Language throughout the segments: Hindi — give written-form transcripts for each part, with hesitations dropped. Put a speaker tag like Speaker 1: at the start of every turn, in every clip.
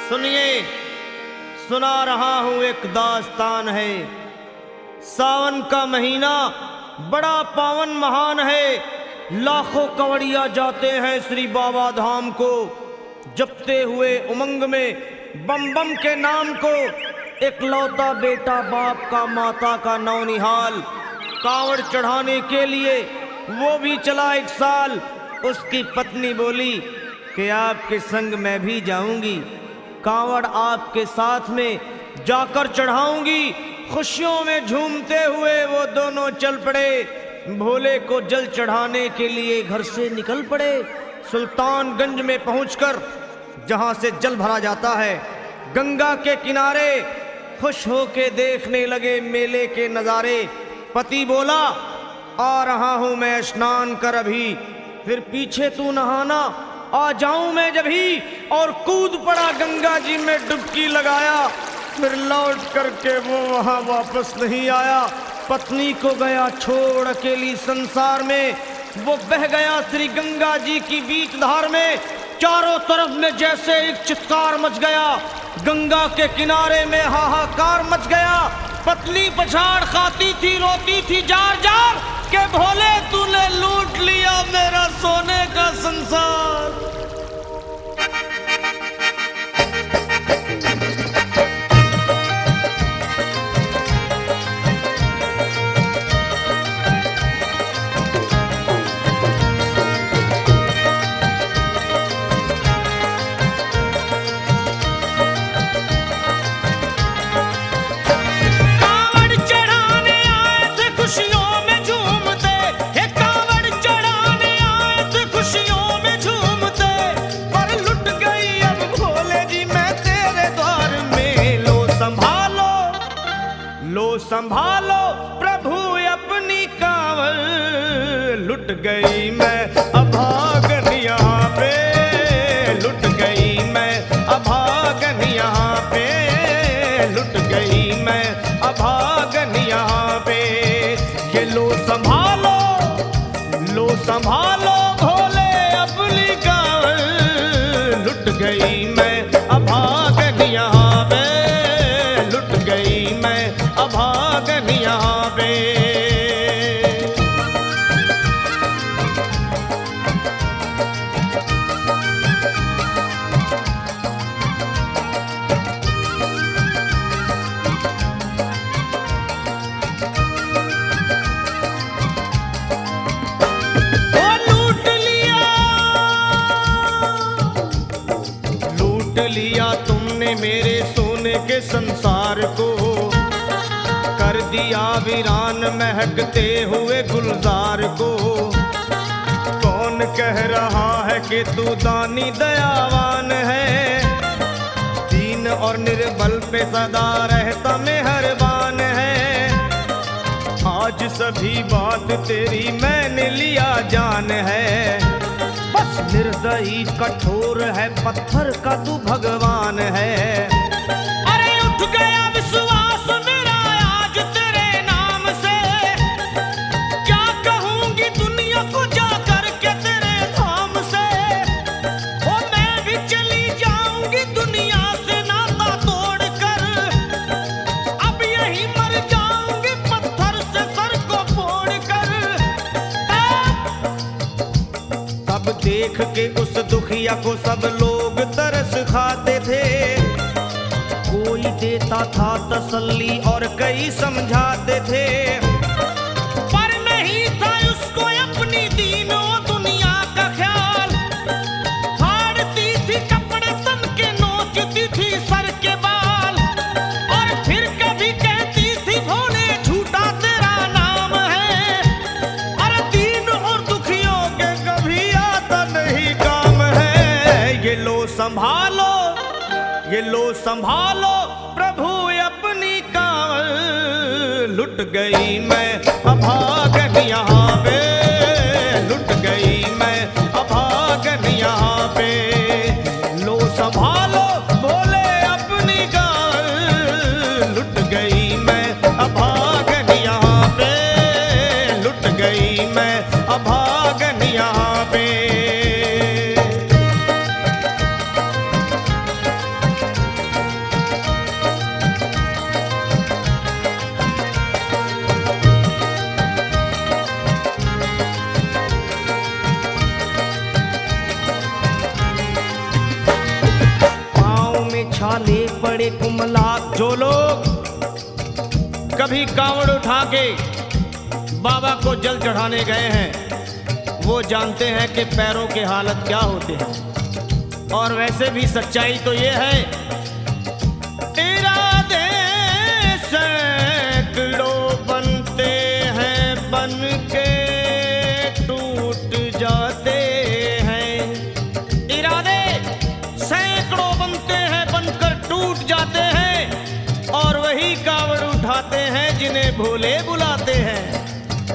Speaker 1: सुनिए, सुना रहा हूं एक दास्तान है। सावन का महीना बड़ा पावन महान है। लाखों कवड़िया जाते हैं श्री बाबा धाम को, जपते हुए उमंग में बम बम के नाम को। एक लौता बेटा बाप का माता का नौनिहाल, कांवड़ चढ़ाने के लिए वो भी चला एक साल। उसकी पत्नी बोली कि आपके संग मैं भी जाऊंगी, कांवड़ आपके साथ में जाकर चढ़ाऊंगी। खुशियों में झूमते हुए वो दोनों चल पड़े। भोले को जल चढ़ाने के लिए घर से निकल पड़े। सुल्तानगंज में पहुंचकर जहां से जल भरा जाता है, गंगा के किनारे खुश होके देखने लगे मेले के नजारे। पति बोला आ रहा हूं मैं स्नान कर अभी, फिर पीछे तू नहाना, आ जाऊं मैं जब ही। और कूद पड़ा गंगा जी में डुबकी लगाया। फिर लौट करके वो वहां वापस नहीं आया। पत्नी को गया छोड़ अकेली संसार में। वो बह गया श्री गंगा जी की बीच धार में। चारों तरफ में जैसे एक चित्कार मच गया, गंगा के किनारे में हाहाकार मच गया। पत्नी पछाड़ खाती थी, रोती थी जार जार के भोले तूने लूट लिया मेरा सोने का संसार। संभालो प्रभु अपनी कांवड़, लुट गई मैं अभागन यहाँ पे, लुट गई मैं अभागन यहाँ पे, लुट गई मैं अभागन यहाँ पे। ये लो संभालो भोले अपनी कांवड़, लुट गई मैं अभागन यहाँ पे, लुट गई मैं अभागन यहाँ पे। लूट लिया तुमने मेरे सोने के संसार को, कर दिया वीरान महकते हुए गुलजार को। कौन कह रहा है कि तू दानी दयावान है, दीन और निर्बल पे सदा रहता मेहरबान है। आज सभी बात तेरी मैंने लिया जान है, बस निर्दयी कठोर है पत्थर का तू भगवान है। अरे उठ गया विश्वास मेरा आज तेरे नाम से, क्या कहूंगी दुनिया को जा करके तेरे धाम से। ओ मैं भी चली जाऊंगी दुनिया से नाता तोड़कर, अब यही मर जाऊंगी पत्थर से सर को फोड़कर। तब देख के उस दुखिया को सब लोग तरस खाते थे, कोई देता था तसल्ली और कई समझाते थे। पर नहीं था उसको अपनी दीनों दुनिया का ख्याल, फाड़ती थी कपड़े तन के, नोचती थी सर के बाल। और फिर कभी कहती थी भोले झूठा तेरा नाम है, अरे दीन और दुखियों के कभी आता नहीं काम है। ये लो संभालो, ये लो संभालो प्रभु अपनी कांवड़, लुट गई मैं अभागन यहाँ पे, लुट गई मैं अभागन यहाँ पे। लो संभालो भोले अपनी कांवड़, लुट गई मैं अभागन यहाँ पे, लुट गई मैं अभागन यहाँ पे। छाले पड़े कुमला। जो लोग कभी कांवड़ उठा के बाबा को जल चढ़ाने गए हैं वो जानते हैं कि पैरों के हालत क्या होते हैं। और वैसे भी सच्चाई तो ये है, इरादे सैकड़ों बनते हैं बन के टूट जाते हैं। इरादे सैकड़ों बनते हैं बनकर टूट जाते हैं और वही कांवड़ उठाते हैं जिन्हें भोले बुलाते हैं।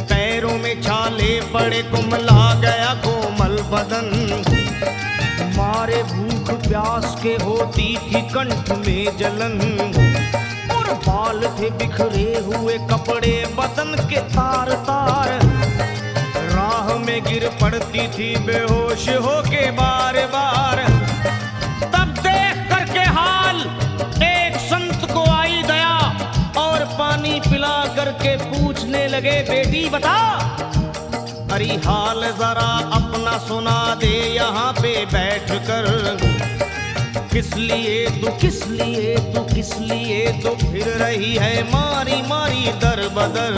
Speaker 1: पैरों में छाले पड़े कुमला गया कोमल बदन, मारे भूख प्यास के होती थी कंठ में जलन। और बाल थे बिखरे हुए कपड़े बदन के तार तार, राह में गिर पड़ती थी बेहोश होके बार बार। तब देख करके हाल एक संत को आई दया और पानी पिला करके पूछने लगे, बेटी बता अरे हाल जरा अपना सुना दे यहाँ पे बैठ कर। किस लिए तू फिर रही है मारी मारी दर बदर।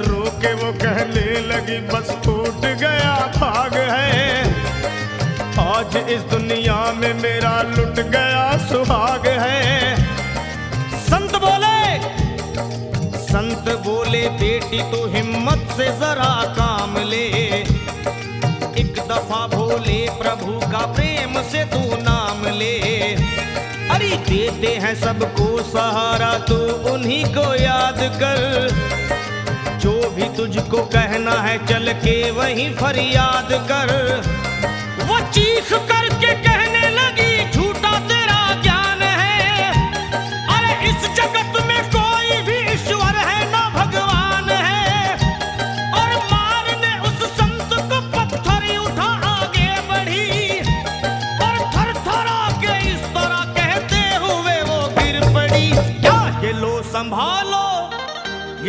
Speaker 1: रोके वो कहने लगी बस टूट गया भाग है, आज इस दुनिया में मेरा लुट गया सुहाग है। संत बोले बेटी तू हिम्मत से जरा काम ले, एक दफा भोले प्रभु का प्रेम से तू नाम ले। अरे देते हैं सबको सहारा तू उन्हीं को याद कर, जो भी तुझको कहना है चल के वहीं फरियाद कर। वो चीख करके कहने लगी झूठा तेरा ज्ञान है, अरे इस जगत में कोई भी ईश्वर है ना भगवान है। और मारने उस संत को पत्थर ही उठा आगे बढ़ी और थर थर आके इस तरह कहते हुए वो गिर पड़ी। क्या ये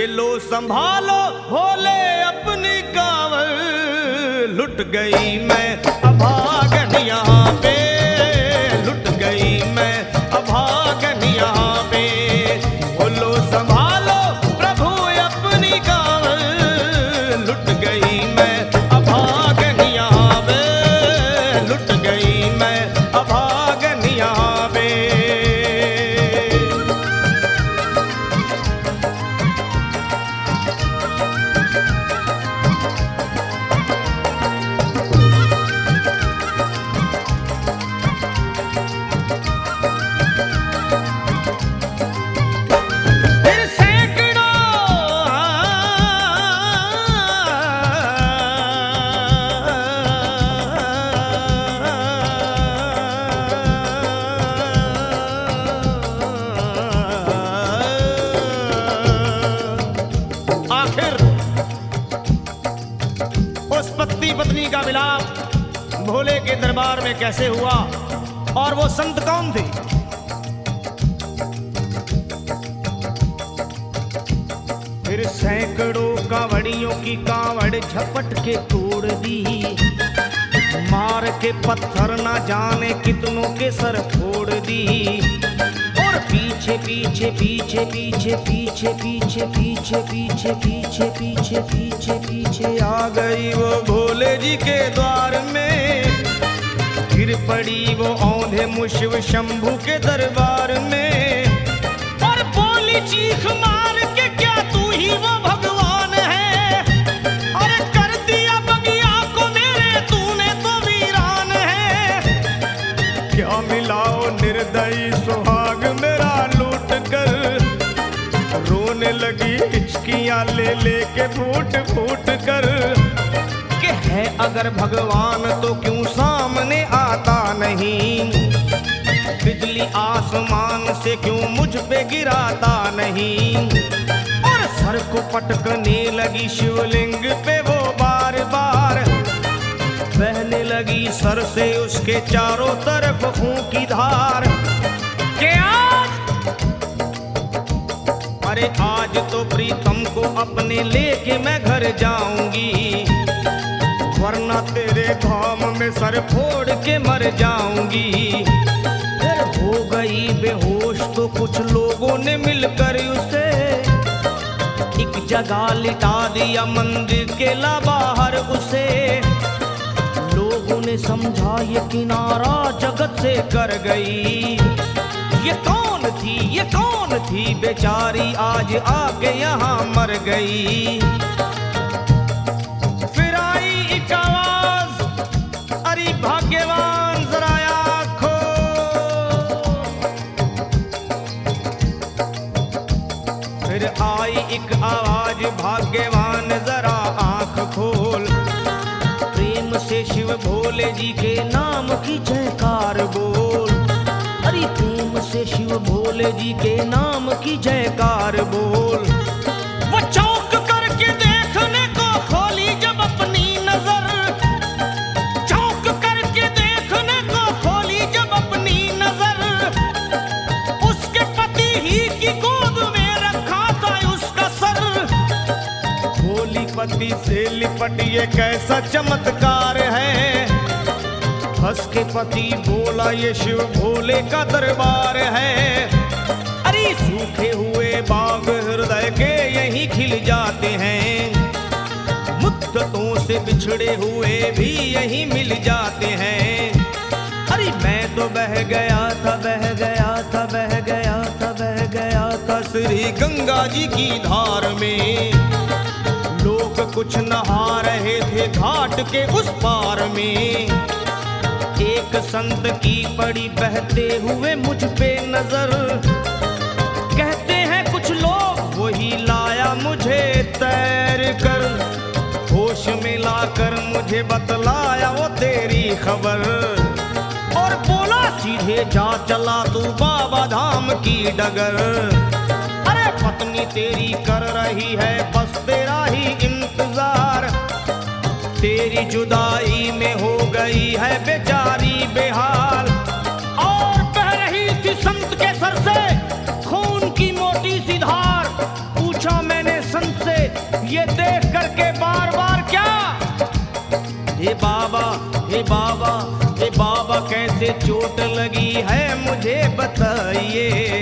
Speaker 1: लो संभालो भोले अपनी कांवड़ लुट गई मैं अभागन यहाँ पे, लुट गई मैं अभागन यहाँ पे। बोलो संभालो प्रभु अपनी कांवड़ लुट गई मैं अभागन यहाँ पे, लुट गई मैं अभागन यहाँ पे। पत्नी का मिलाप भोले के दरबार में कैसे हुआ और वो संत कौन थे? फिर सैकड़ों कांवड़ियों की कांवड़ झपट के तोड़ दी, मार के पत्थर ना जाने कितनों के सर फोड़ दी। और पीछे पीछे पीछे पीछे पीछे पीछे पीछे पीछे पीछे पीछे पीछे पीछे आ गई वो भोले जी के द्वार में। गिर पड़ी वो औंधे मुशिव शंभू के दरबार में और बोली चीख मार के क्या तू ही वो भगवान है? अरे कर दिया बगिया को मेरे तूने तो वीरान है। क्या मिलाओ निर्दयी सुहाग मेरा लूट कर, रोने लगी हिचकियां ले लेके फूट फूट कर। कि है अगर भगवान तो क्यों सामने आता नहीं, बिजली आसमान से क्यों मुझ पे गिराता नहीं। और सर को पटकने लगी शिवलिंग पे वो बार बार, बहने लगी सर से उसके चारों तरफ खून की धार। अरे आज तो प्रीतम को अपने लेके मैं घर जाऊंगी, वरना तेरे धाम में सर फोड़ के मर जाऊंगी। फिर होगा तो कुछ लोगों ने मिलकर उसे एक जगह लिटा दिया, मंदिर के ला बाहर उसे। लोगों ने समझा ये किनारा जगत से कर गई। ये कौन थी बेचारी, आज आके यहाँ मर गई। फिर आई एक आवाज, अरे भाग्यवान जरा आँखो। फिर आई एक आवाज, भाग्यवान जरा आँख खोल। प्रेम से शिव भोले जी के नाम की जयकार बोल। अरे प्रेम से शिव भोले जी के नाम की जयकार बोल। वो चौंक करके देखने को खोली जब अपनी नजर, चौंक करके देखने को खोली जब अपनी नजर। उसके पति ही की गोद में रखा था उसका सर। भोली पति से लिपट ये कैसा चमत्कार है। हंस के पति बोला ये शिव भोले का दरबार है। अरे सूखे हुए बाग हृदय के यहीं खिल जाते हैं। मुद्दतों से बिछड़े हुए भी यहीं मिल जाते हैं। अरे मैं तो बह गया था, बह गया था, बह गया था, बह गया था श्री गंगा जी की धार में। लोग कुछ नहा रहे थे घाट के उस पार में। एक संत की पड़ी बहते हुए मुझ पे नजर। कहते हैं कुछ लोग वही लाया मुझे तैर कर। होश में लाकर मुझे बतलाया वो तेरी खबर। और बोला सीधे जा चला तू बाबा धाम की डगर। अरे पत्नी तेरी कर रही है बस तेरा ही इंतजार। तेरी जुदाई में हो गई है बेचारी बेहाल। और बह रही थी संत के सर से खून की मोटी सी धार। पूछा मैंने संत से ये देख करके बार बार क्या। हे बाबा, हे बाबा, हे बाबा कैसे चोट लगी है मुझे बताइए।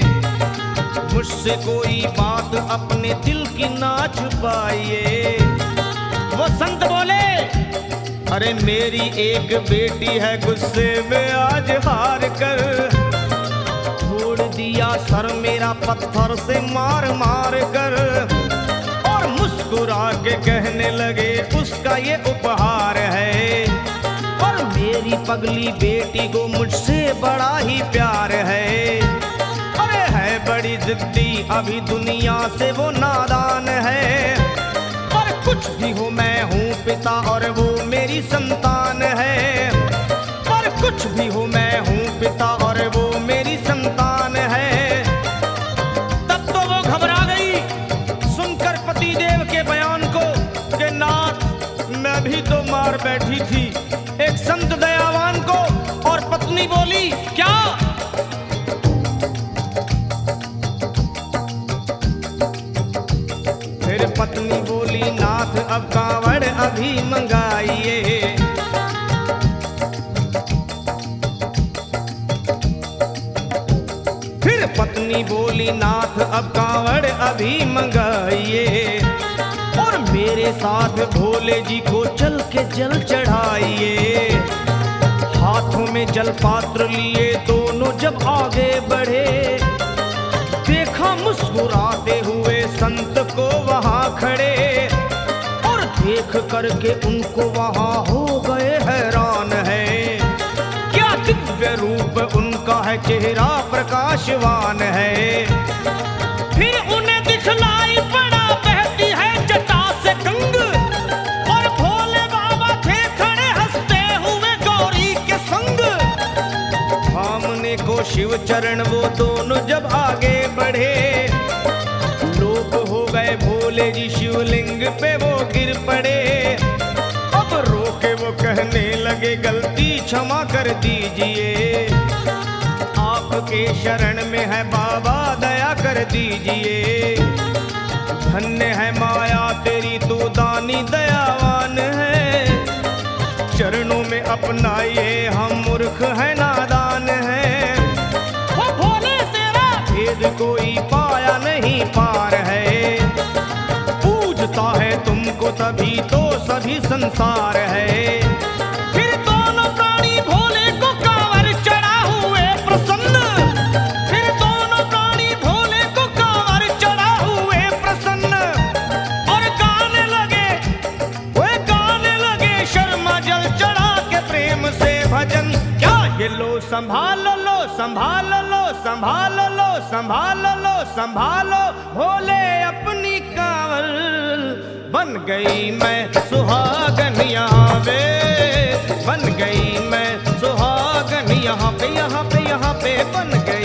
Speaker 1: मुझसे कोई बात अपने दिल की ना छुपाइए। वो संत बोले अरे मेरी एक बेटी है गुस्से में आज हार कर। छोड़ दिया सर मेरा पत्थर से मार मार कर। और मुस्कुरा के कहने लगे उसका ये उपहार है। और मेरी पगली बेटी को मुझसे बड़ा ही प्यार है। अरे है बड़ी जिद्दी अभी दुनिया से वो नादान है। कुछ भी हो मैं हूँ पिता और वो मेरी संतान है। पर कुछ भी हो मैं हूँ पिता और वो मेरी संतान है। तब तो वो घबरा गई सुनकर पति देव के बयान को कि नाथ मैं भी तो मार बैठी थी एक संत दयावान को। और पत्नी बोली क्या। फिर पत्नी बोली नाथ अब कांवड़ अभी मंगाइए। फिर पत्नी बोली नाथ अब कांवड़ अभी मंगाइए। और मेरे साथ भोले जी को चल के जल चढ़ाइए। हाथों में जल पात्र लिए दोनों जब आगे बढ़े। देखा मुस्कुराते हुए संत को वहां खड़े। और देख करके उनको वहां हो गए हैरान है। क्या दिव्य रूप उनका है, चेहरा प्रकाशवान है। फिर उन्हें दिखलाई पड़ा बहती है जटा से गंग। और भोले बाबा थे खड़े हंसते हुए गौरी के संग। सामने को शिव चरण वो दोनों जब आगे बढ़े। लोग हो गए भोले जी शिवलिंग पे वो गिर पड़े। अब रोके वो कहने लगे गलती क्षमा कर दीजिए। आपके शरण में है बाबा दया कर दीजिए। धन्य है माया तेरी तू दानी दयावान है। चरणों में अपनाइए हम मूर्ख है नादान है। वो भोले तेरा भेद तभी तो सभी संसार है। फिर दोनों प्राणी भोले को कांवर चढ़ा हुए प्रसन्न, फिर दोनों प्राणी भोले को कांवर चढ़ा हुए प्रसन्न, और गाने लगे शर्मा जल चढ़ा के प्रेम से भजन। क्या ये लो संभाल लो संभाल लो संभाल लो संभाल लो संभालो भोले अपनी कांवर, बन गई मैं सुहागन यहाँ पे, बन गई मैं सुहागन यहाँ पे यहाँ पे यहाँ पे बन गई।